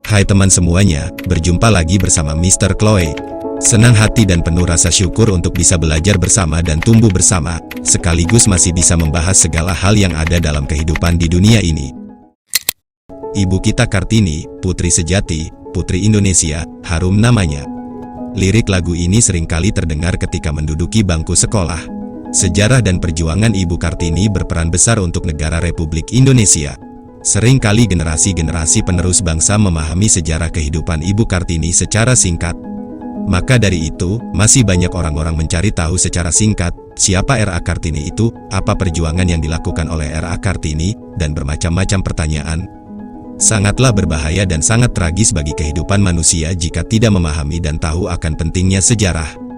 Hai teman semuanya, berjumpa lagi bersama Mr. Chloe. Senang hati dan penuh rasa syukur untuk bisa belajar bersama dan tumbuh bersama, sekaligus masih bisa membahas segala hal yang ada dalam kehidupan di dunia ini. Ibu kita Kartini, putri sejati, putri Indonesia, harum namanya. Lirik lagu ini seringkali terdengar ketika menduduki bangku sekolah. Sejarah dan perjuangan Ibu Kartini berperan besar untuk negara Republik Indonesia. Seringkali generasi-generasi penerus bangsa memahami sejarah kehidupan Ibu Kartini secara singkat. Maka dari itu, masih banyak orang-orang mencari tahu secara singkat, siapa R.A. Kartini itu, apa perjuangan yang dilakukan oleh R.A. Kartini, dan bermacam-macam pertanyaan. Sangatlah berbahaya dan sangat tragis bagi kehidupan manusia jika tidak memahami dan tahu akan pentingnya sejarah.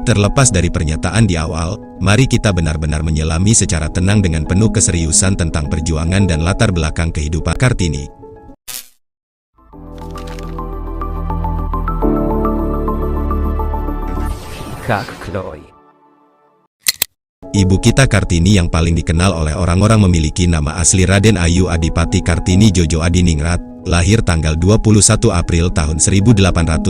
Terlepas dari pernyataan di awal, mari kita benar-benar menyelami secara tenang dengan penuh keseriusan tentang perjuangan dan latar belakang kehidupan Kartini. Kak Chloe. Ibu kita Kartini yang paling dikenal oleh orang-orang memiliki nama asli Raden Ayu Adipati Kartini Jojo Adiningrat, lahir tanggal 21 April tahun 1879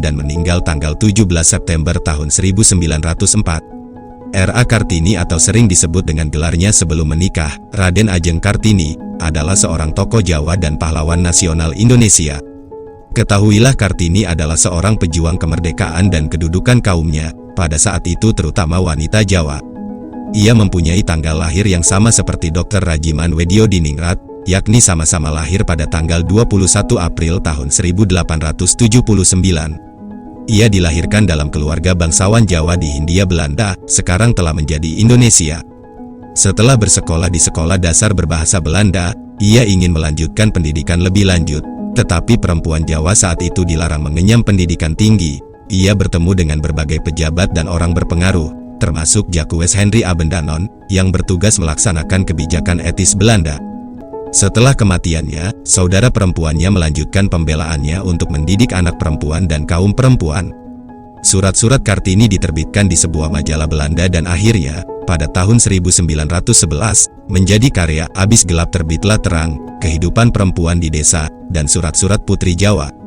dan meninggal tanggal 17 September tahun 1904. R.A. Kartini atau sering disebut dengan gelarnya sebelum menikah, Raden Ajeng Kartini, adalah seorang tokoh Jawa dan pahlawan nasional Indonesia. Ketahuilah Kartini adalah seorang pejuang kemerdekaan dan kedudukan kaumnya, pada saat itu terutama wanita Jawa. Ia mempunyai tanggal lahir yang sama seperti Dr. Rajiman Wedyo Diningrat, yakni sama-sama lahir pada tanggal 21 April tahun 1879. Ia dilahirkan dalam keluarga bangsawan Jawa di Hindia Belanda, sekarang telah menjadi Indonesia. Setelah bersekolah di sekolah dasar berbahasa Belanda, ia ingin melanjutkan pendidikan lebih lanjut, tetapi perempuan Jawa saat itu dilarang mengenyam pendidikan tinggi. Ia bertemu dengan berbagai pejabat dan orang berpengaruh, termasuk Jacques Henry Abendanon, yang bertugas melaksanakan kebijakan etis Belanda. Setelah kematiannya, saudara perempuannya melanjutkan pembelaannya untuk mendidik anak perempuan dan kaum perempuan. Surat-surat Kartini diterbitkan di sebuah majalah Belanda dan akhirnya, pada tahun 1911, menjadi karya Abis Gelap Terbitlah Terang, Kehidupan Perempuan di Desa, dan Surat-surat Putri Jawa.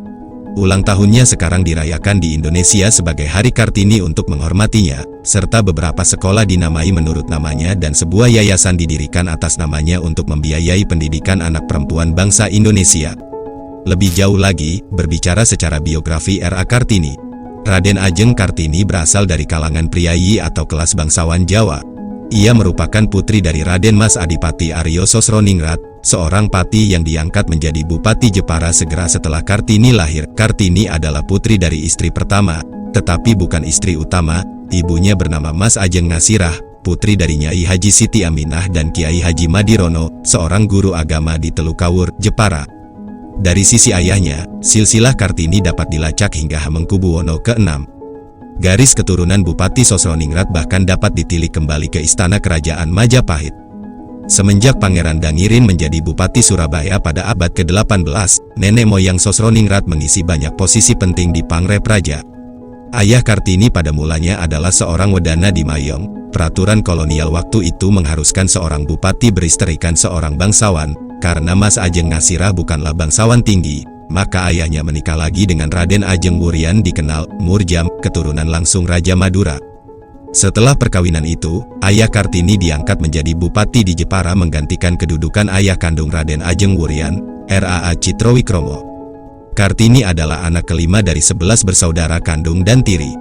Ulang tahunnya sekarang dirayakan di Indonesia sebagai Hari Kartini untuk menghormatinya, serta beberapa sekolah dinamai menurut namanya dan sebuah yayasan didirikan atas namanya untuk membiayai pendidikan anak perempuan bangsa Indonesia. Lebih jauh lagi, berbicara secara biografi R.A. Kartini, Raden Ajeng Kartini berasal dari kalangan priayi atau kelas bangsawan Jawa. Ia merupakan putri dari Raden Mas Adipati Aryo Sosroningrat, seorang pati yang diangkat menjadi Bupati Jepara segera setelah Kartini lahir. Kartini adalah putri dari istri pertama, tetapi bukan istri utama. Ibunya bernama Mas Ajeng Ngasirah, putri dari Nyai Haji Siti Aminah dan Kiai Haji Madirono, seorang guru agama di Telukawur, Jepara. Dari sisi ayahnya, silsilah Kartini dapat dilacak hingga Hamengkubuwono ke-6. Garis keturunan Bupati Sosroningrat bahkan dapat ditilik kembali ke istana kerajaan Majapahit. Semenjak Pangeran Dangirin menjadi Bupati Surabaya pada abad ke-18, nenek moyang Sosroningrat mengisi banyak posisi penting di Pangrep Raja. Ayah Kartini pada mulanya adalah seorang wedana di Mayong. Peraturan kolonial waktu itu mengharuskan seorang bupati beristrikan seorang bangsawan, karena Mas Ajeng Ngasirah bukanlah bangsawan tinggi. Maka ayahnya menikah lagi dengan Raden Ajeng Wurian dikenal Murjam, keturunan langsung Raja Madura. Setelah perkawinan itu, ayah Kartini diangkat menjadi bupati di Jepara menggantikan kedudukan ayah kandung Raden Ajeng Wurian, R.A. Citrowikromo. Kartini adalah anak kelima dari 11 bersaudara kandung dan tiri.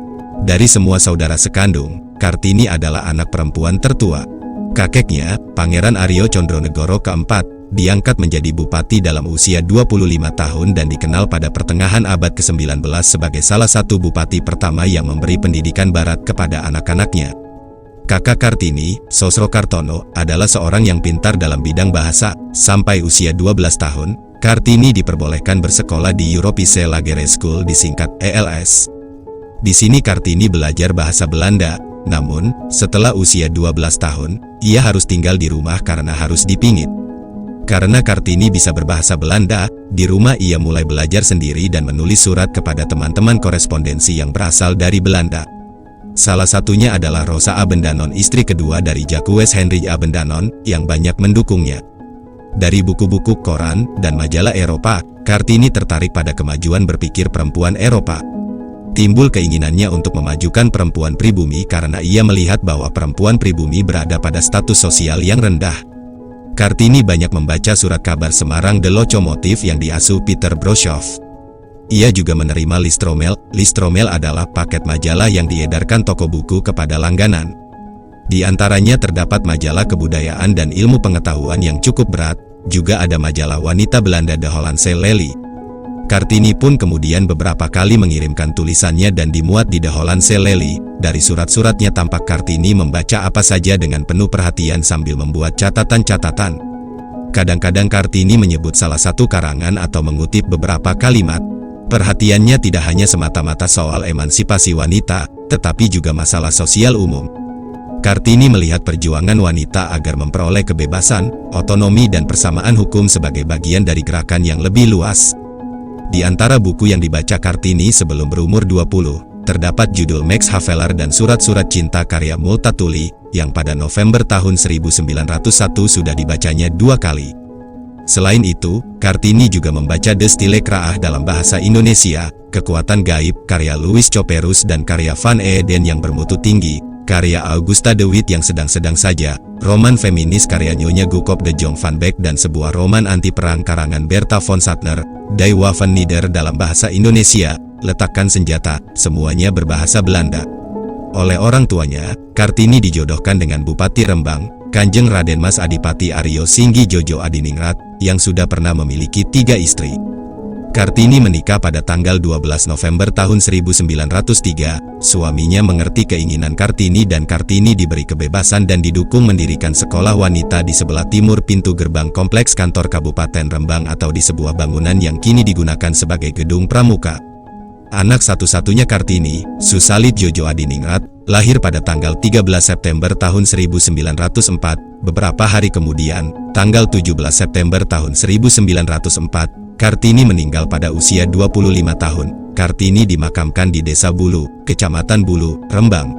Dari semua saudara sekandung, Kartini adalah anak perempuan tertua. Kakeknya, Pangeran Aryo Condronegoro keempat, diangkat menjadi bupati dalam usia 25 tahun dan dikenal pada pertengahan abad ke-19 sebagai salah satu bupati pertama yang memberi pendidikan barat kepada anak-anaknya. Kakak Kartini, Sosrokartono, adalah seorang yang pintar dalam bidang bahasa. Sampai usia 12 tahun, Kartini diperbolehkan bersekolah di Europese Lagere School disingkat ELS. Di sini Kartini belajar bahasa Belanda, namun, setelah usia 12 tahun, ia harus tinggal di rumah karena harus dipingit. Karena Kartini bisa berbahasa Belanda, di rumah ia mulai belajar sendiri dan menulis surat kepada teman-teman korespondensi yang berasal dari Belanda. Salah satunya adalah Rosa Abendanon, istri kedua dari Jacques Henry Abendanon, yang banyak mendukungnya. Dari buku-buku, koran, dan majalah Eropa, Kartini tertarik pada kemajuan berpikir perempuan Eropa. Timbul keinginannya untuk memajukan perempuan pribumi karena ia melihat bahwa perempuan pribumi berada pada status sosial yang rendah. Kartini banyak membaca surat kabar Semarang The Locomotive yang diasuh Peter Broshoff. Ia juga menerima Listromel. Listromel adalah paket majalah yang diedarkan toko buku kepada langganan. Di antaranya terdapat majalah kebudayaan dan ilmu pengetahuan yang cukup berat, juga ada majalah wanita Belanda The Hollandse Lely. Kartini pun kemudian beberapa kali mengirimkan tulisannya dan dimuat di The Hollandse Lely. Dari surat-suratnya tampak Kartini membaca apa saja dengan penuh perhatian sambil membuat catatan-catatan. Kadang-kadang Kartini menyebut salah satu karangan atau mengutip beberapa kalimat. Perhatiannya tidak hanya semata-mata soal emansipasi wanita, tetapi juga masalah sosial umum. Kartini melihat perjuangan wanita agar memperoleh kebebasan, otonomi dan persamaan hukum sebagai bagian dari gerakan yang lebih luas. Di antara buku yang dibaca Kartini sebelum berumur 20, terdapat judul Max Havelaar dan Surat-Surat Cinta karya Multatuli, yang pada November tahun 1901 sudah dibacanya 2 kali. Selain itu, Kartini juga membaca De Stille Kracht dalam bahasa Indonesia, Kekuatan Gaib, karya Louis Couperus dan karya Van Eeden yang bermutu tinggi, karya Augusta de Wit yang sedang-sedang saja, roman feminis karya Nyonya Gukop de Jong van Beek dan sebuah roman anti-perang karangan Bertha von Suttner, Die Waffen Nieder dalam bahasa Indonesia, Letakkan Senjata, semuanya berbahasa Belanda. Oleh orang tuanya, Kartini dijodohkan dengan Bupati Rembang, Kanjeng Raden Mas Adipati Aryo Singgi Jojo Adiningrat, yang sudah pernah memiliki 3 istri. Kartini menikah pada tanggal 12 November tahun 1903, suaminya mengerti keinginan Kartini dan Kartini diberi kebebasan dan didukung mendirikan sekolah wanita di sebelah timur pintu gerbang kompleks kantor Kabupaten Rembang atau di sebuah bangunan yang kini digunakan sebagai gedung pramuka. Anak satu-satunya Kartini, Susalit Jojo Adiningrat, lahir pada tanggal 13 September tahun 1904, beberapa hari kemudian, tanggal 17 September tahun 1904, Kartini meninggal pada usia 25 tahun. Kartini dimakamkan di Desa Bulu, Kecamatan Bulu, Rembang.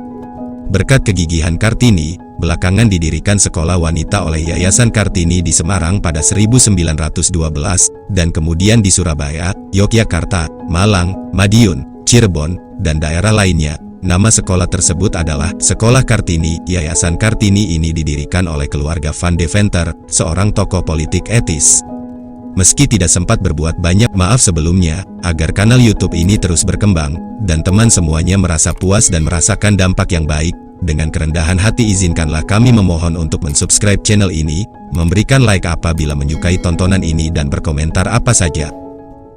Berkat kegigihan Kartini, belakangan didirikan sekolah wanita oleh Yayasan Kartini di Semarang pada 1912, dan kemudian di Surabaya, Yogyakarta, Malang, Madiun, Cirebon, dan daerah lainnya. Nama sekolah tersebut adalah Sekolah Kartini. Yayasan Kartini ini didirikan oleh keluarga Van Deventer, seorang tokoh politik etis. Meski tidak sempat berbuat banyak maaf sebelumnya, agar kanal YouTube ini terus berkembang, dan teman semuanya merasa puas dan merasakan dampak yang baik, dengan kerendahan hati izinkanlah kami memohon untuk mensubscribe channel ini, memberikan like apabila menyukai tontonan ini dan berkomentar apa saja.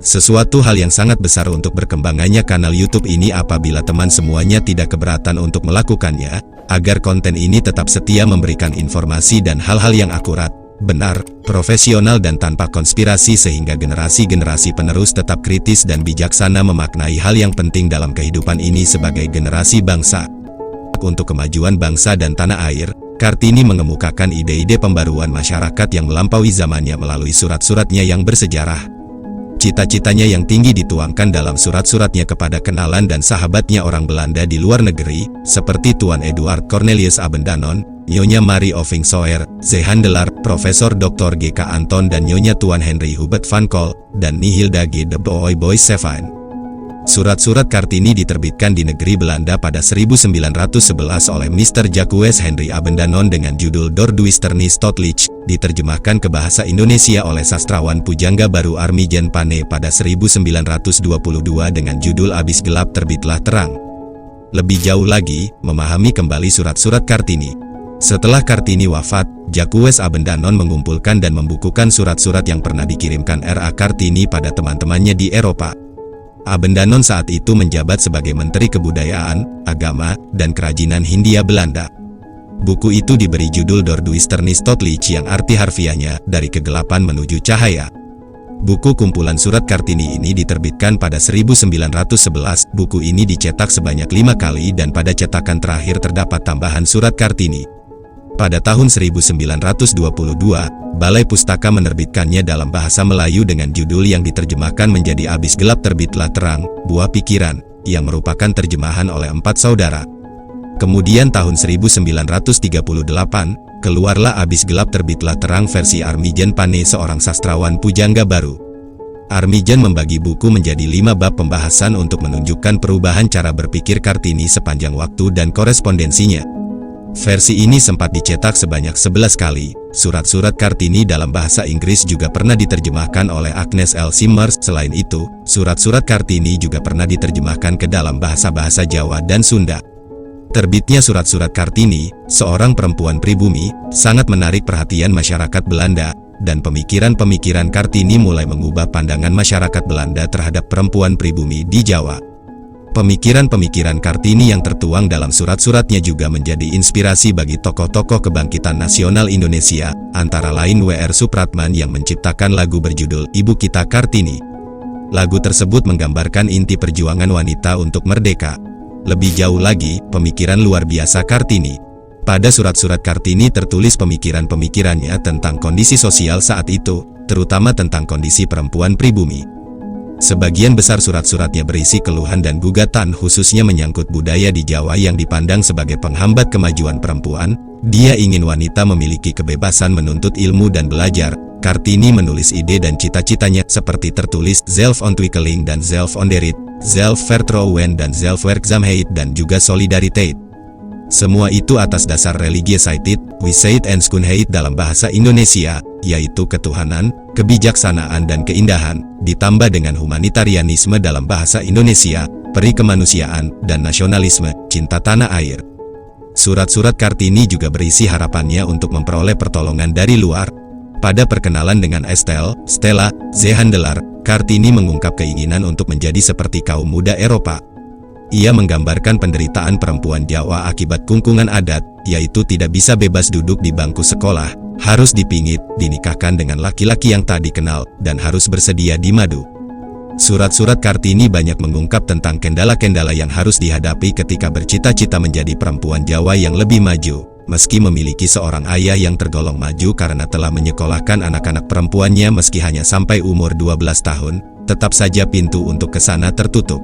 Sesuatu hal yang sangat besar untuk berkembangannya kanal YouTube ini apabila teman semuanya tidak keberatan untuk melakukannya, agar konten ini tetap setia memberikan informasi dan hal-hal yang akurat, benar, profesional dan tanpa konspirasi sehingga generasi-generasi penerus tetap kritis dan bijaksana memaknai hal yang penting dalam kehidupan ini sebagai generasi bangsa. Untuk kemajuan bangsa dan tanah air, Kartini mengemukakan ide-ide pembaruan masyarakat yang melampaui zamannya melalui surat-suratnya yang bersejarah. Cita-citanya yang tinggi dituangkan dalam surat-suratnya kepada kenalan dan sahabatnya orang Belanda di luar negeri, seperti Tuan Eduard Cornelius Abendanon, Nyonya Marie Ovingsoer, Z. Handelaar, Profesor Dr. G.K. Anton dan Nyonya Tuan Henry Hubert van Kol, dan Nihilda G. de Bois-Bois-Sevijn. Surat-surat Kartini diterbitkan di negeri Belanda pada 1911 oleh Mr. Jacques Henry Abendanon dengan judul Door Duisternis Stotlich, diterjemahkan ke bahasa Indonesia oleh sastrawan pujangga baru Armijen Pane pada 1922 dengan judul Abis Gelap Terbitlah Terang. Lebih jauh lagi, memahami kembali surat-surat Kartini. Setelah Kartini wafat, Jacques Abendanon mengumpulkan dan membukukan surat-surat yang pernah dikirimkan R.A. Kartini pada teman-temannya di Eropa. Abendanon saat itu menjabat sebagai Menteri Kebudayaan, Agama, dan Kerajinan Hindia Belanda. Buku itu diberi judul Door Duisternis Stotlich yang arti harfiahnya, dari kegelapan menuju cahaya. Buku kumpulan surat Kartini ini diterbitkan pada 1911, buku ini dicetak sebanyak 5 kali dan pada cetakan terakhir terdapat tambahan surat Kartini. Pada tahun 1922, Balai Pustaka menerbitkannya dalam bahasa Melayu dengan judul yang diterjemahkan menjadi Abis Gelap Terbitlah Terang, Buah Pikiran, yang merupakan terjemahan oleh 4 saudara. Kemudian tahun 1938, keluarlah Abis Gelap Terbitlah Terang versi Armijan Pane, seorang sastrawan pujangga baru. Armijan membagi buku menjadi 5 bab pembahasan untuk menunjukkan perubahan cara berpikir Kartini sepanjang waktu dan korespondensinya. Versi ini sempat dicetak sebanyak 11 kali. Surat-surat Kartini dalam bahasa Inggris juga pernah diterjemahkan oleh Agnes L. Simmers. Selain itu, surat-surat Kartini juga pernah diterjemahkan ke dalam bahasa-bahasa Jawa dan Sunda. Terbitnya surat-surat Kartini, seorang perempuan pribumi, sangat menarik perhatian masyarakat Belanda, dan pemikiran-pemikiran Kartini mulai mengubah pandangan masyarakat Belanda terhadap perempuan pribumi di Jawa. Pemikiran-pemikiran Kartini yang tertuang dalam surat-suratnya juga menjadi inspirasi bagi tokoh-tokoh kebangkitan nasional Indonesia, antara lain W.R. Supratman yang menciptakan lagu berjudul Ibu Kita Kartini. Lagu tersebut menggambarkan inti perjuangan wanita untuk merdeka. Lebih jauh lagi, pemikiran luar biasa Kartini. Pada surat-surat Kartini tertulis pemikiran-pemikirannya tentang kondisi sosial saat itu, terutama tentang kondisi perempuan pribumi. Sebagian besar surat-suratnya berisi keluhan dan gugatan, khususnya menyangkut budaya di Jawa yang dipandang sebagai penghambat kemajuan perempuan. Dia ingin wanita memiliki kebebasan menuntut ilmu dan belajar. Kartini menulis ide dan cita-citanya seperti tertulis Zelfontwikkeling dan Zelfonderit, Zelfvertrouwen dan Zelfwerkzaamheid dan juga Solidariteit. Semua itu atas dasar religiositeit, wijsheid en schoonheid dalam bahasa Indonesia, yaitu ketuhanan, kebijaksanaan dan keindahan, ditambah dengan humanitarianisme dalam bahasa Indonesia, peri kemanusiaan, dan nasionalisme, cinta tanah air. Surat-surat Kartini juga berisi harapannya untuk memperoleh pertolongan dari luar. Pada perkenalan dengan Stella Zehandelar, Kartini mengungkap keinginan untuk menjadi seperti kaum muda Eropa. Ia menggambarkan penderitaan perempuan Jawa akibat kungkungan adat, yaitu tidak bisa bebas duduk di bangku sekolah, harus dipingit, dinikahkan dengan laki-laki yang tak dikenal, dan harus bersedia dimadu. Surat-surat Kartini banyak mengungkap tentang kendala-kendala yang harus dihadapi ketika bercita-cita menjadi perempuan Jawa yang lebih maju. Meski memiliki seorang ayah yang tergolong maju karena telah menyekolahkan anak-anak perempuannya meski hanya sampai umur 12 tahun, tetap saja pintu untuk ke sana tertutup.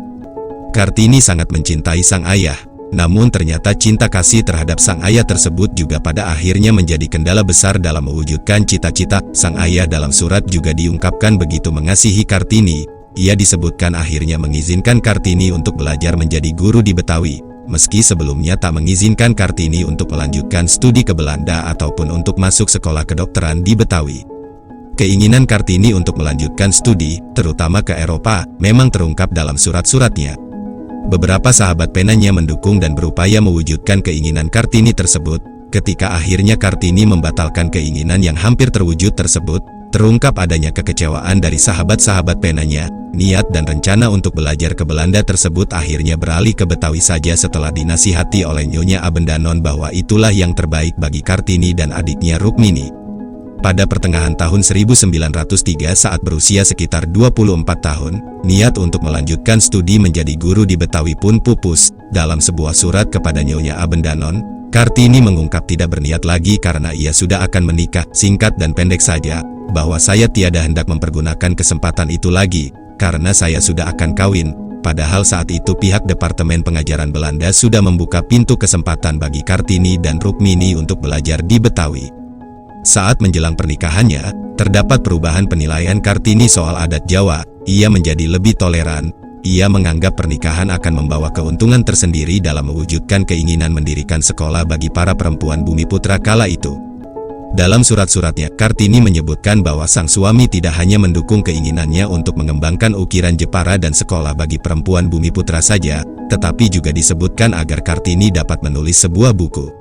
Kartini sangat mencintai sang ayah, namun ternyata cinta kasih terhadap sang ayah tersebut juga pada akhirnya menjadi kendala besar dalam mewujudkan cita-cita. Sang ayah dalam surat juga diungkapkan begitu mengasihi Kartini. Ia disebutkan akhirnya mengizinkan Kartini untuk belajar menjadi guru di Betawi, meski sebelumnya tak mengizinkan Kartini untuk melanjutkan studi ke Belanda ataupun untuk masuk sekolah kedokteran di Betawi. Keinginan Kartini untuk melanjutkan studi, terutama ke Eropa, memang terungkap dalam surat-suratnya. Beberapa sahabat penanya mendukung dan berupaya mewujudkan keinginan Kartini tersebut. Ketika akhirnya Kartini membatalkan keinginan yang hampir terwujud tersebut, terungkap adanya kekecewaan dari sahabat-sahabat penanya. Niat dan rencana untuk belajar ke Belanda tersebut akhirnya beralih ke Betawi saja setelah dinasihati oleh Nyonya Abendanon bahwa itulah yang terbaik bagi Kartini dan adiknya Rukmini. Pada pertengahan tahun 1903 saat berusia sekitar 24 tahun, niat untuk melanjutkan studi menjadi guru di Betawi pun pupus. Dalam sebuah surat kepada Nyonya Abendanon, Kartini mengungkap tidak berniat lagi karena ia sudah akan menikah. Singkat dan pendek saja, bahwa saya tiada hendak mempergunakan kesempatan itu lagi, karena saya sudah akan kawin. Padahal saat itu pihak Departemen Pengajaran Belanda sudah membuka pintu kesempatan bagi Kartini dan Rukmini untuk belajar di Betawi. Saat menjelang pernikahannya, terdapat perubahan penilaian Kartini soal adat Jawa. Ia menjadi lebih toleran. Ia menganggap pernikahan akan membawa keuntungan tersendiri dalam mewujudkan keinginan mendirikan sekolah bagi para perempuan Bumiputra kala itu. Dalam surat-suratnya, Kartini menyebutkan bahwa sang suami tidak hanya mendukung keinginannya untuk mengembangkan ukiran Jepara dan sekolah bagi perempuan Bumiputra saja, tetapi juga disebutkan agar Kartini dapat menulis sebuah buku.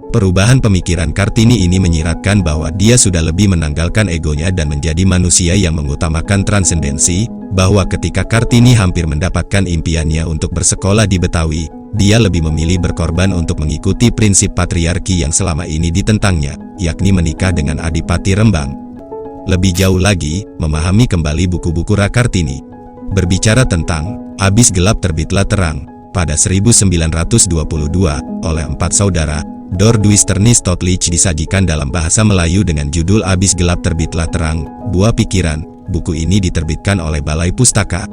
Perubahan pemikiran Kartini ini menyiratkan bahwa dia sudah lebih menanggalkan egonya dan menjadi manusia yang mengutamakan transendensi, bahwa ketika Kartini hampir mendapatkan impiannya untuk bersekolah di Betawi, dia lebih memilih berkorban untuk mengikuti prinsip patriarki yang selama ini ditentangnya, yakni menikah dengan Adipati Rembang. Lebih jauh lagi, memahami kembali buku-buku Kartini. Berbicara tentang Abis Gelap Terbitlah Terang, pada 1922, oleh 4 saudara, Door Duisternis Totlich disajikan dalam bahasa Melayu dengan judul Abis Gelap Terbitlah Terang, Buah Pikiran. Buku ini diterbitkan oleh Balai Pustaka.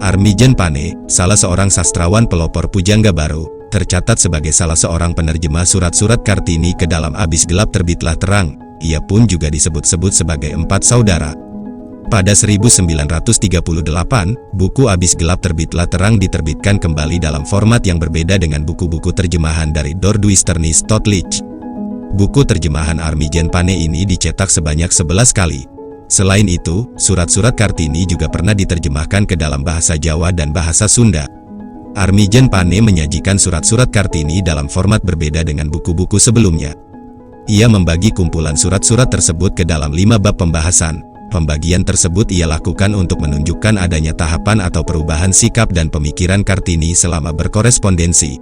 Armijan Pane, salah seorang sastrawan pelopor pujangga baru, tercatat sebagai salah seorang penerjemah surat-surat Kartini ke dalam Abyss Gelap Terbitlah Terang. Ia pun juga disebut-sebut sebagai Empat Saudara. Pada 1938, buku Abyss Gelap Terbitlah Terang diterbitkan kembali dalam format yang berbeda dengan buku-buku terjemahan dari Dordweisternis Stotlich. Buku terjemahan Armijen Pane ini dicetak sebanyak 11 kali. Selain itu, surat-surat Kartini juga pernah diterjemahkan ke dalam bahasa Jawa dan bahasa Sunda. Armijen Pane menyajikan surat-surat Kartini dalam format berbeda dengan buku-buku sebelumnya. Ia membagi kumpulan surat-surat tersebut ke dalam 5 bab pembahasan. Pembagian tersebut ia lakukan untuk menunjukkan adanya tahapan atau perubahan sikap dan pemikiran Kartini selama berkorespondensi.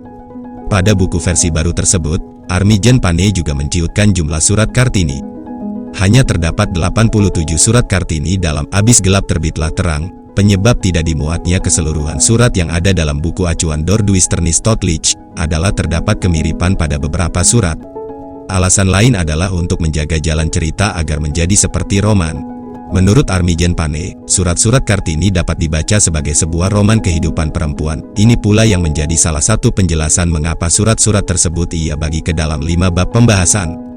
Pada buku versi baru tersebut, Armijen Pane juga menciutkan jumlah surat Kartini. Hanya terdapat 87 surat Kartini dalam Abyss Gelap Terbitlah Terang. Penyebab tidak dimuatnya keseluruhan surat yang ada dalam buku acuan Dordweisternis Stotlich adalah terdapat kemiripan pada beberapa surat. Alasan lain adalah untuk menjaga jalan cerita agar menjadi seperti roman. Menurut Armijen Pane, surat-surat Kartini dapat dibaca sebagai sebuah roman kehidupan perempuan. Ini pula yang menjadi salah satu penjelasan mengapa surat-surat tersebut ia bagi ke dalam 5 bab pembahasan.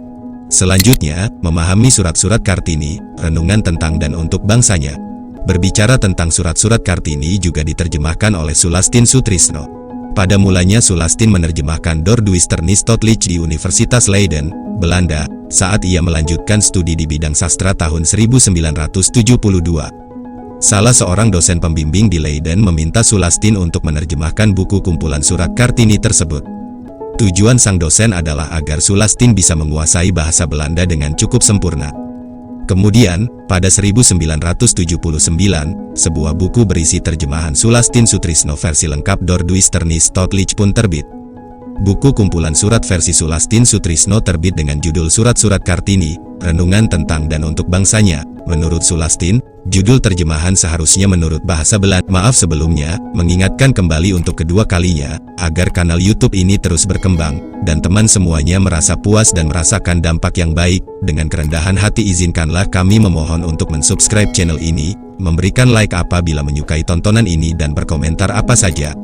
Selanjutnya, memahami surat-surat Kartini, renungan tentang dan untuk bangsanya. Berbicara tentang surat-surat Kartini juga diterjemahkan oleh Sulastin Sutrisno. Pada mulanya Sulastin menerjemahkan Dordweisternis Stotlich di Universitas Leiden, Belanda, saat ia melanjutkan studi di bidang sastra tahun 1972. Salah seorang dosen pembimbing di Leiden meminta Sulastin untuk menerjemahkan buku kumpulan surat Kartini tersebut. Tujuan sang dosen adalah agar Sulastin bisa menguasai bahasa Belanda dengan cukup sempurna. Kemudian, pada 1979, sebuah buku berisi terjemahan Sulastin Sutrisno versi lengkap Dordweisternis Stotlich pun terbit. Buku kumpulan surat versi Sulastin Sutrisno terbit dengan judul Surat-surat Kartini, Renungan tentang dan untuk bangsanya. Menurut Sulastin, judul terjemahan seharusnya menurut bahasa Belanda. Maaf sebelumnya, mengingatkan kembali untuk kedua kalinya, agar kanal YouTube ini terus berkembang, dan teman semuanya merasa puas dan merasakan dampak yang baik. Dengan kerendahan hati izinkanlah kami memohon untuk mensubscribe channel ini, memberikan like apabila menyukai tontonan ini dan berkomentar apa saja.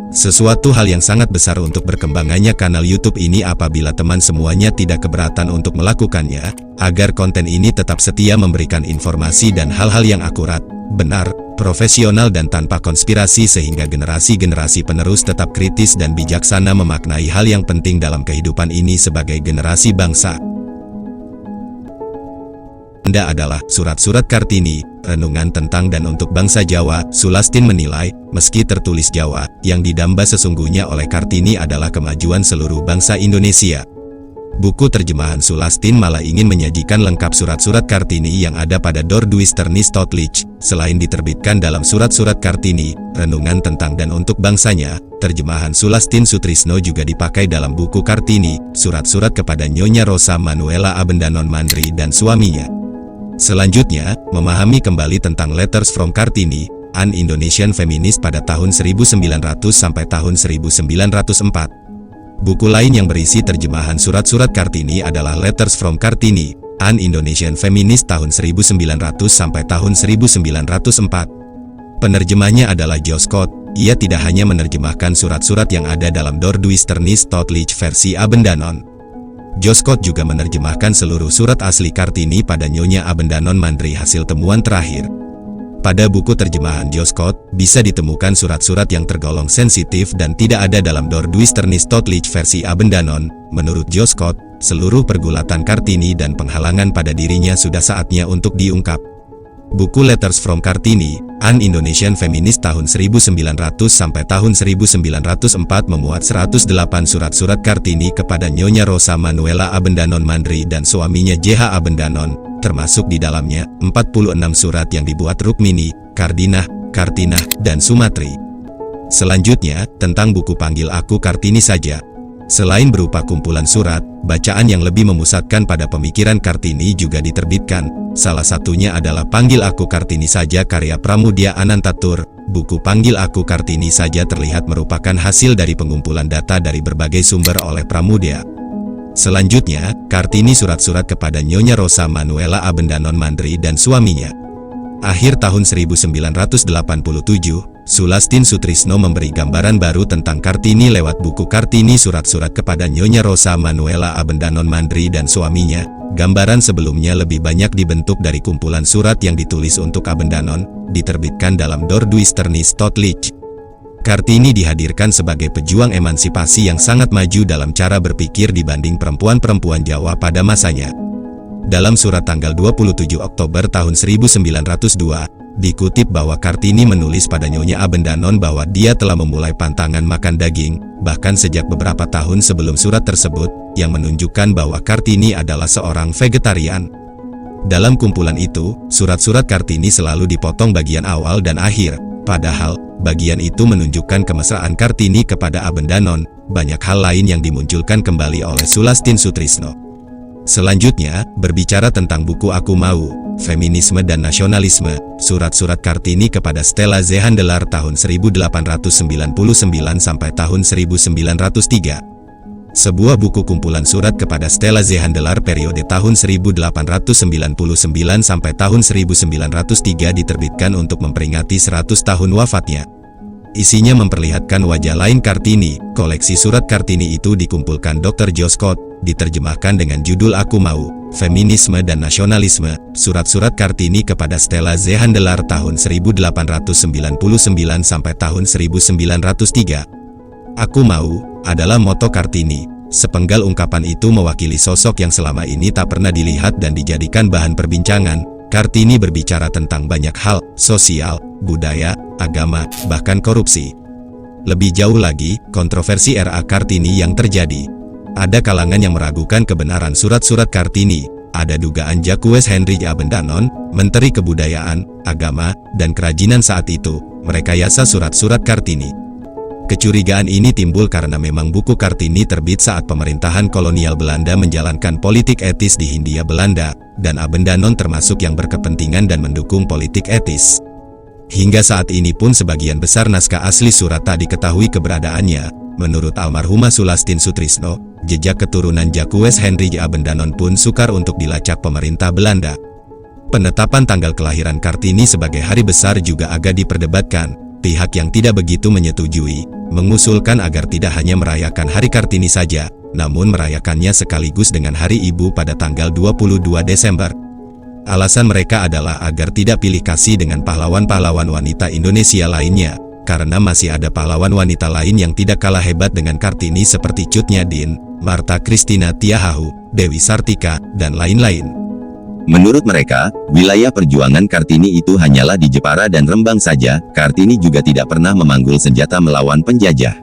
Sesuatu hal yang sangat besar untuk berkembangannya kanal YouTube ini apabila teman semuanya tidak keberatan untuk melakukannya, agar konten ini tetap setia memberikan informasi dan hal-hal yang akurat, benar, profesional dan tanpa konspirasi sehingga generasi-generasi penerus tetap kritis dan bijaksana memaknai hal yang penting dalam kehidupan ini sebagai generasi bangsa. Anda adalah surat-surat Kartini, renungan tentang dan untuk bangsa Jawa. Sulastin menilai, meski tertulis Jawa, yang didamba sesungguhnya oleh Kartini adalah kemajuan seluruh bangsa Indonesia. Buku terjemahan Sulastin malah ingin menyajikan lengkap surat-surat Kartini yang ada pada Dordweisternis Stotlich. Selain diterbitkan dalam surat-surat Kartini, renungan tentang dan untuk bangsanya, terjemahan Sulastin Sutrisno juga dipakai dalam buku Kartini, surat-surat kepada Nyonya Rosa Manuela Abendanon Mandri dan suaminya. Selanjutnya, memahami kembali tentang Letters from Kartini, An Indonesian Feminist pada tahun 1900 sampai tahun 1904. Buku lain yang berisi terjemahan surat-surat Kartini adalah Letters from Kartini, An Indonesian Feminist tahun 1900 sampai tahun 1904. Penerjemahnya adalah Jo Scott. Ia tidak hanya menerjemahkan surat-surat yang ada dalam Dordweisternis Stotlich versi Abendanon. Jo Scott juga menerjemahkan seluruh surat asli Kartini pada Nyonya Abendanon Mandri hasil temuan terakhir. Pada buku terjemahan Jo Scott, bisa ditemukan surat-surat yang tergolong sensitif dan tidak ada dalam Dordweisternis Stotlich versi Abendanon. Menurut Jo Scott, seluruh pergulatan Kartini dan penghalangan pada dirinya sudah saatnya untuk diungkap. Buku Letters from Kartini, An Indonesian Feminist tahun 1900 sampai tahun 1904 memuat 108 surat-surat Kartini kepada Nyonya Rosa Manuela Abendanon Mandri dan suaminya J.H. Abendanon, termasuk di dalamnya 46 surat yang dibuat Rukmini, Kardinah, Kartinah, dan Sumatri. Selanjutnya, tentang buku Panggil Aku Kartini saja. Selain berupa kumpulan surat, bacaan yang lebih memusatkan pada pemikiran Kartini juga diterbitkan. Salah satunya adalah Panggil Aku Kartini Saja karya Pramudia Anantatur. Buku Panggil Aku Kartini Saja terlihat merupakan hasil dari pengumpulan data dari berbagai sumber oleh Pramudia. Selanjutnya, Kartini surat-surat kepada Nyonya Rosa Manuela Abendanon Mandri dan suaminya. Akhir tahun 1987, Sulastin Sutrisno memberi gambaran baru tentang Kartini lewat buku Kartini Surat-Surat kepada Nyonya Rosa Manuela Abendanon Mandri dan suaminya. Gambaran sebelumnya lebih banyak dibentuk dari kumpulan surat yang ditulis untuk Abendanon, diterbitkan dalam Dorduisternis Totlich. Kartini dihadirkan sebagai pejuang emansipasi yang sangat maju dalam cara berpikir dibanding perempuan-perempuan Jawa pada masanya. Dalam surat tanggal 27 Oktober tahun 1902, dikutip bahwa Kartini menulis pada Nyonya Abendanon bahwa dia telah memulai pantangan makan daging, bahkan sejak beberapa tahun sebelum surat tersebut, yang menunjukkan bahwa Kartini adalah seorang vegetarian. Dalam kumpulan itu, surat-surat Kartini selalu dipotong bagian awal dan akhir, padahal bagian itu menunjukkan kemesraan Kartini kepada Abendanon. Banyak hal lain yang dimunculkan kembali oleh Sulastin Sutrisno. Selanjutnya, berbicara tentang buku Aku Mau, Feminisme dan Nasionalisme, surat-surat Kartini kepada Stella Zehandelar tahun 1899 sampai tahun 1903. Sebuah buku kumpulan surat kepada Stella Zehandelar periode tahun 1899 sampai tahun 1903 diterbitkan untuk memperingati 100 tahun wafatnya. Isinya memperlihatkan wajah lain Kartini. Koleksi surat Kartini itu dikumpulkan Dr. Joe Scott, diterjemahkan dengan judul Aku Mau, Feminisme dan Nasionalisme, surat-surat Kartini kepada Stella Zehandelar tahun 1899 sampai tahun 1903. Aku Mau adalah moto Kartini. Sepenggal ungkapan itu mewakili sosok yang selama ini tak pernah dilihat dan dijadikan bahan perbincangan. Kartini berbicara tentang banyak hal, sosial, budaya, agama, bahkan korupsi. Lebih jauh lagi, kontroversi era Kartini yang terjadi. Ada kalangan yang meragukan kebenaran surat-surat Kartini. Ada dugaan Jacques Henry Abendanon, Menteri Kebudayaan, Agama, dan Kerajinan saat itu, merekayasa surat-surat Kartini. Kecurigaan ini timbul karena memang buku Kartini terbit saat pemerintahan kolonial Belanda menjalankan politik etis di Hindia Belanda, dan Abendanon termasuk yang berkepentingan dan mendukung politik etis. Hingga saat ini pun sebagian besar naskah asli surat tak diketahui keberadaannya. Menurut almarhumah Sulastin Sutrisno, jejak keturunan Jacques Henry Abendanon pun sukar untuk dilacak pemerintah Belanda. Penetapan tanggal kelahiran Kartini sebagai hari besar juga agak diperdebatkan. Pihak yang tidak begitu menyetujui, mengusulkan agar tidak hanya merayakan hari Kartini saja, namun merayakannya sekaligus dengan Hari Ibu pada tanggal 22 Desember. Alasan mereka adalah agar tidak pilih kasih dengan pahlawan-pahlawan wanita Indonesia lainnya, karena masih ada pahlawan wanita lain yang tidak kalah hebat dengan Kartini seperti Cut Nyadin, Marta Christina Tiahahu, Dewi Sartika, dan lain-lain. Menurut mereka, wilayah perjuangan Kartini itu hanyalah di Jepara dan Rembang saja. Kartini juga tidak pernah memanggul senjata melawan penjajah.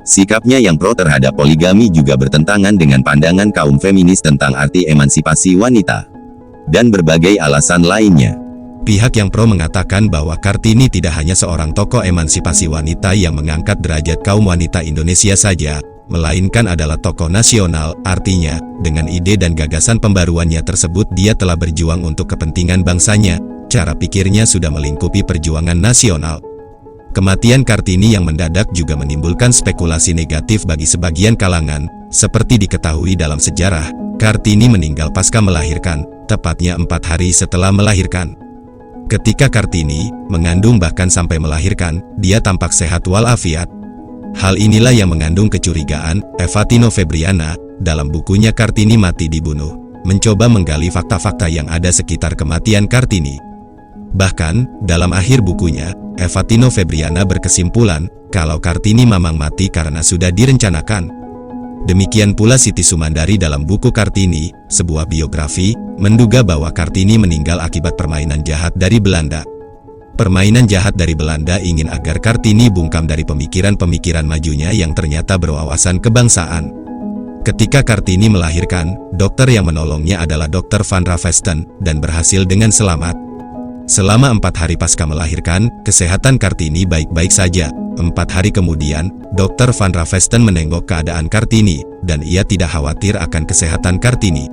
Sikapnya yang pro terhadap poligami juga bertentangan dengan pandangan kaum feminis tentang arti emansipasi wanita. Dan berbagai alasan lainnya. Pihak yang pro mengatakan bahwa Kartini tidak hanya seorang tokoh emansipasi wanita yang mengangkat derajat kaum wanita Indonesia saja, melainkan adalah tokoh nasional. Artinya, dengan ide dan gagasan pembaruannya tersebut dia telah berjuang untuk kepentingan bangsanya. Cara pikirnya sudah melingkupi perjuangan nasional. Kematian Kartini yang mendadak juga menimbulkan spekulasi negatif bagi sebagian kalangan. Seperti diketahui dalam sejarah, Kartini meninggal pasca melahirkan, tepatnya 4 hari setelah melahirkan. Ketika Kartini mengandung bahkan sampai melahirkan, dia tampak sehat walafiat. Hal inilah yang mengandung kecurigaan. Eva Tino Febriana, dalam bukunya Kartini Mati Dibunuh, mencoba menggali fakta-fakta yang ada sekitar kematian Kartini. Bahkan, dalam akhir bukunya, Eva Tino Febriana berkesimpulan, kalau Kartini memang mati karena sudah direncanakan. Demikian pula Siti Sumandari dalam buku Kartini, sebuah biografi, menduga bahwa Kartini meninggal akibat permainan jahat dari Belanda. Permainan jahat dari Belanda ingin agar Kartini bungkam dari pemikiran-pemikiran majunya yang ternyata berwawasan kebangsaan. Ketika Kartini melahirkan, dokter yang menolongnya adalah Dr. Van Ravesten, dan berhasil dengan selamat. Selama 4 hari pasca melahirkan, kesehatan Kartini baik-baik saja. 4 hari kemudian, Dr. Van Ravesten menengok keadaan Kartini, dan ia tidak khawatir akan kesehatan Kartini.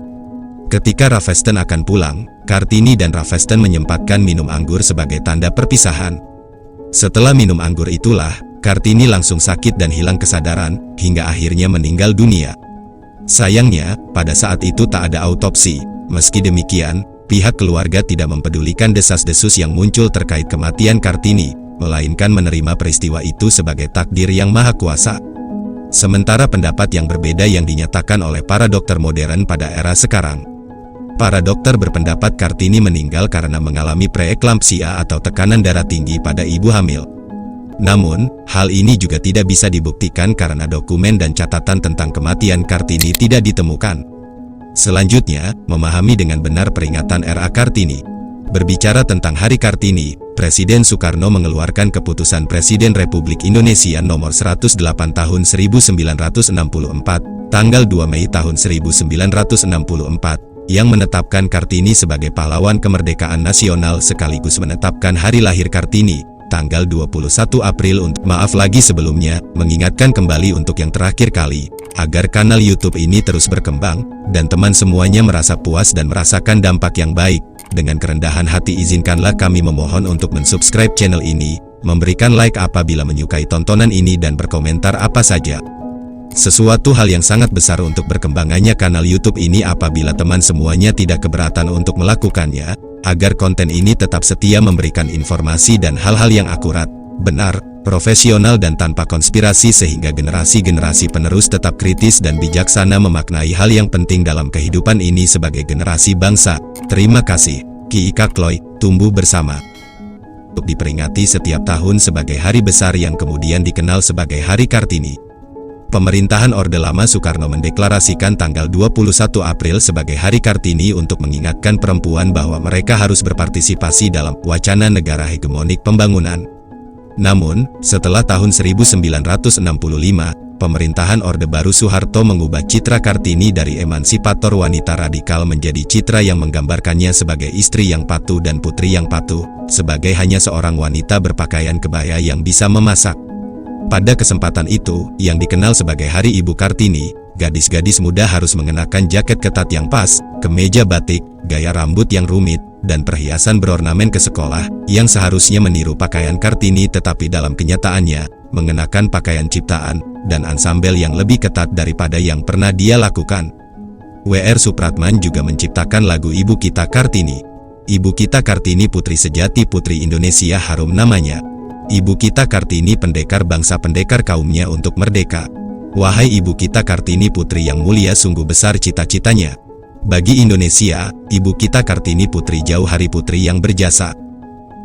Ketika Ravesten akan pulang, Kartini dan Ravesten menyempatkan minum anggur sebagai tanda perpisahan. Setelah minum anggur itulah, Kartini langsung sakit dan hilang kesadaran, hingga akhirnya meninggal dunia. Sayangnya, pada saat itu tak ada autopsi. Meski demikian, pihak keluarga tidak mempedulikan desas-desus yang muncul terkait kematian Kartini, melainkan menerima peristiwa itu sebagai takdir yang maha kuasa. Sementara pendapat yang berbeda yang dinyatakan oleh para dokter modern pada era sekarang. Para dokter berpendapat Kartini meninggal karena mengalami preeklampsia atau tekanan darah tinggi pada ibu hamil. Namun, hal ini juga tidak bisa dibuktikan karena dokumen dan catatan tentang kematian Kartini tidak ditemukan. Selanjutnya, memahami dengan benar peringatan RA Kartini. Berbicara tentang Hari Kartini, Presiden Soekarno mengeluarkan Keputusan Presiden Republik Indonesia Nomor 108 Tahun 1964, tanggal 2 Mei tahun 1964, yang menetapkan Kartini sebagai pahlawan kemerdekaan nasional sekaligus menetapkan hari lahir Kartini, tanggal 21 April mengingatkan kembali untuk yang terakhir kali, agar kanal YouTube ini terus berkembang, dan teman semuanya merasa puas dan merasakan dampak yang baik. Dengan kerendahan hati izinkanlah kami memohon untuk mensubscribe channel ini, memberikan like apabila menyukai tontonan ini dan berkomentar apa saja. Sesuatu hal yang sangat besar untuk berkembangannya kanal YouTube ini apabila teman semuanya tidak keberatan untuk melakukannya, agar konten ini tetap setia memberikan informasi dan hal-hal yang akurat, benar, profesional dan tanpa konspirasi sehingga generasi-generasi penerus tetap kritis dan bijaksana memaknai hal yang penting dalam kehidupan ini sebagai generasi bangsa. Terima kasih. Ki Ika Kloy, tumbuh bersama. Untuk diperingati setiap tahun sebagai hari besar yang kemudian dikenal sebagai Hari Kartini. Pemerintahan Orde Lama Soekarno mendeklarasikan tanggal 21 April sebagai Hari Kartini untuk mengingatkan perempuan bahwa mereka harus berpartisipasi dalam wacana negara hegemonik pembangunan. Namun, setelah tahun 1965, pemerintahan Orde Baru Soeharto mengubah citra Kartini dari emansipator wanita radikal menjadi citra yang menggambarkannya sebagai istri yang patuh dan putri yang patuh, sebagai hanya seorang wanita berpakaian kebaya yang bisa memasak. Pada kesempatan itu, yang dikenal sebagai Hari Ibu Kartini, gadis-gadis muda harus mengenakan jaket ketat yang pas, kemeja batik, gaya rambut yang rumit, dan perhiasan berornamen ke sekolah, yang seharusnya meniru pakaian Kartini tetapi dalam kenyataannya, mengenakan pakaian ciptaan, dan ansambel yang lebih ketat daripada yang pernah dia lakukan. W.R. Supratman juga menciptakan lagu Ibu Kita Kartini. Ibu Kita Kartini putri sejati putri Indonesia harum namanya. Ibu Kita Kartini pendekar bangsa pendekar kaumnya untuk merdeka. Wahai Ibu Kita Kartini putri yang mulia sungguh besar cita-citanya. Bagi Indonesia, Ibu Kita Kartini putri jauh hari putri yang berjasa.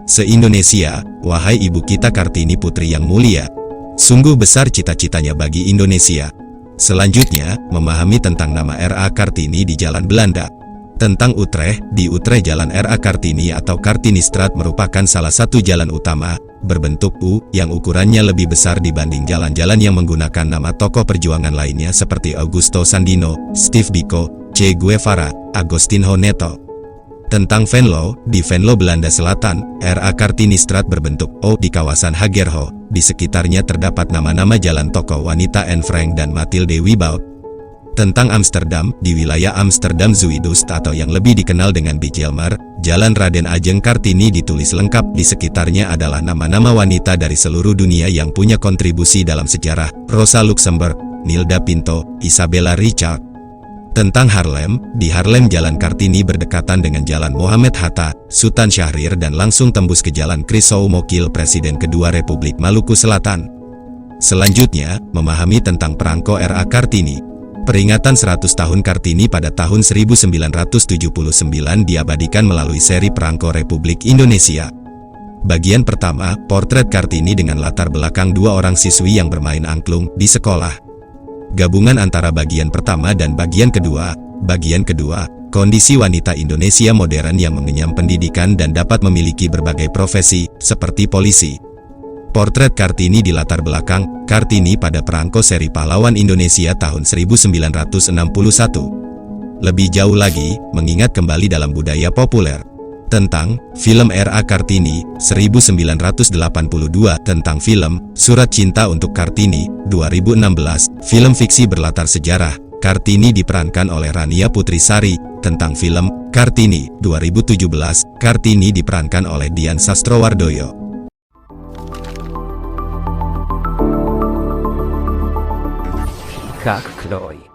Se-Indonesia, wahai Ibu Kita Kartini putri yang mulia. Sungguh besar cita-citanya bagi Indonesia. Selanjutnya, memahami tentang nama RA Kartini di Jalan Belanda. Tentang Utrecht, di Utrecht Jalan RA Kartini atau Kartinistraat merupakan salah satu jalan utama, berbentuk U, yang ukurannya lebih besar dibanding jalan-jalan yang menggunakan nama tokoh perjuangan lainnya seperti Augusto Sandino, Steve Biko, Che Guevara, Agostinho Neto. Tentang Venlo, di Venlo Belanda Selatan, RA Kartinistraat berbentuk O di kawasan Hagerho, di sekitarnya terdapat nama-nama jalan tokoh wanita Anne Frank dan Mathilde Wieboud. Tentang Amsterdam, di wilayah Amsterdam Zuidoost atau yang lebih dikenal dengan Bijlmer, Jalan Raden Ajeng Kartini ditulis lengkap di sekitarnya adalah nama-nama wanita dari seluruh dunia yang punya kontribusi dalam sejarah, Rosa Luxemburg, Nilda Pinto, Isabella Richard. Tentang Harlem, di Harlem Jalan Kartini berdekatan dengan Jalan Mohammed Hatta, Sultan Syahrir dan langsung tembus ke Jalan Crisou Mokil Presiden kedua Republik Maluku Selatan. Selanjutnya, memahami tentang perangko RA Kartini. Peringatan 100 tahun Kartini pada tahun 1979 diabadikan melalui seri Perangko Republik Indonesia. Bagian pertama, potret Kartini dengan latar belakang dua orang siswi yang bermain angklung di sekolah. Gabungan antara bagian pertama dan bagian kedua. Bagian kedua, kondisi wanita Indonesia modern yang mengenyam pendidikan dan dapat memiliki berbagai profesi, seperti polisi. Potret Kartini di latar belakang, Kartini pada perangko seri pahlawan Indonesia tahun 1961. Lebih jauh lagi, mengingat kembali dalam budaya populer. Tentang film RA Kartini, 1982, tentang film Surat Cinta untuk Kartini, 2016, film fiksi berlatar sejarah, Kartini diperankan oleh Rania Putrisari. Tentang film Kartini, 2017, Kartini diperankan oleh Dian Sastrowardoyo. Kak Kloy.